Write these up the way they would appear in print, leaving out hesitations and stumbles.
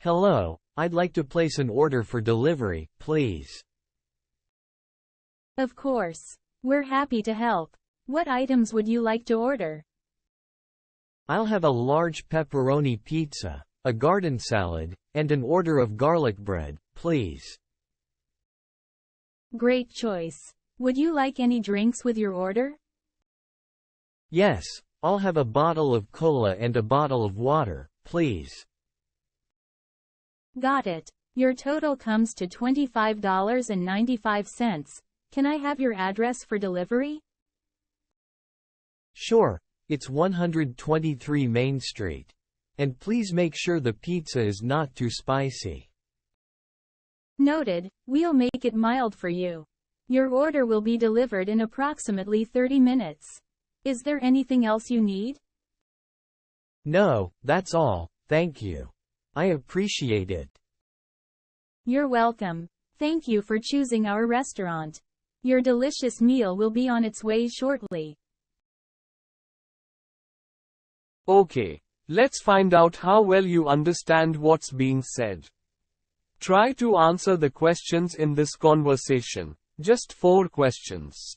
Hello, I'd like to place an order for delivery, please. Of course. We're happy to help. What items would you like to order? I'll have a large pepperoni pizza, a garden salad, and an order of garlic bread, please. Great choice. Would you like any drinks with your order? Yes, I'll have a bottle of cola and a bottle of water, please. Got it. Your total comes to $25.95. Can I have your address for delivery? Sure, it's 123 Main Street. And please make sure the pizza is not too spicy. Noted, we'll make it mild for you. Your order will be delivered in approximately 30 minutes. Is there anything else you need? No, that's all, thank you. I appreciate it. You're welcome. Thank you for choosing our restaurant. Your delicious meal will be on its way shortly. Okay, let's find out how well you understand what's being said. Try to answer the questions in this conversation. Just 4 questions.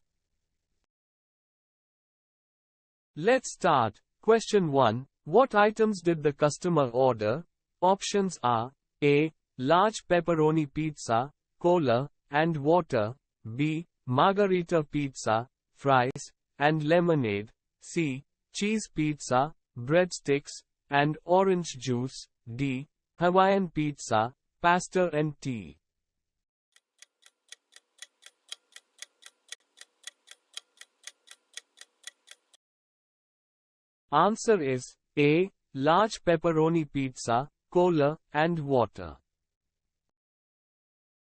Let's start. Question 1. What items did the customer order? Options are A. Large pepperoni pizza, cola, and water. B. Margarita pizza, fries, and lemonade. C. Cheese pizza, breadsticks, and orange juice. D. Hawaiian pizza, pasta and tea. Answer is A. Large pepperoni pizza, cola, and water.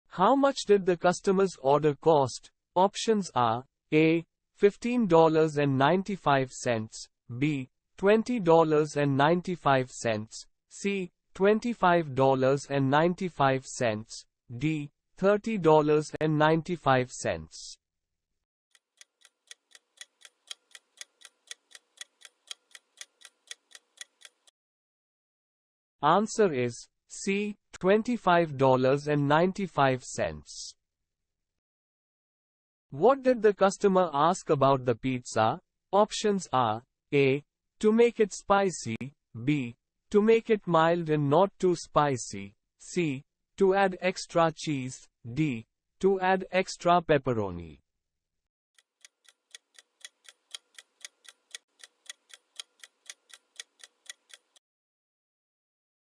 How much did the customer's order cost? Options are A. $15.95, B. $20.95, C. $25.95, D. $30.95. Answer is C. $25.95. What did the customer ask about the pizza? Options are A. To make it spicy, B. To make it mild and not too spicy, C. To add extra cheese, D. To add extra pepperoni.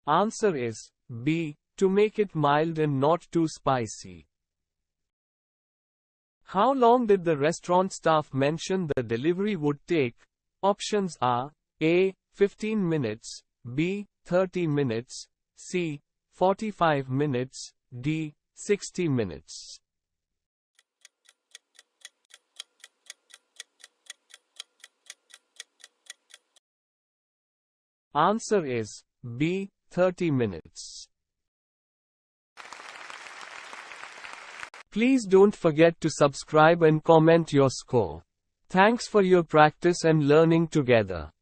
Answer is B. To make it mild and not too spicy. How long did the restaurant staff mention the delivery would take? Options are A. 15 minutes, B. 30 minutes, C. 45 minutes, D. 60 minutes. Answer is B. 30 minutes. Please don't forget to subscribe and comment your score. Thanks for your practice and learning together.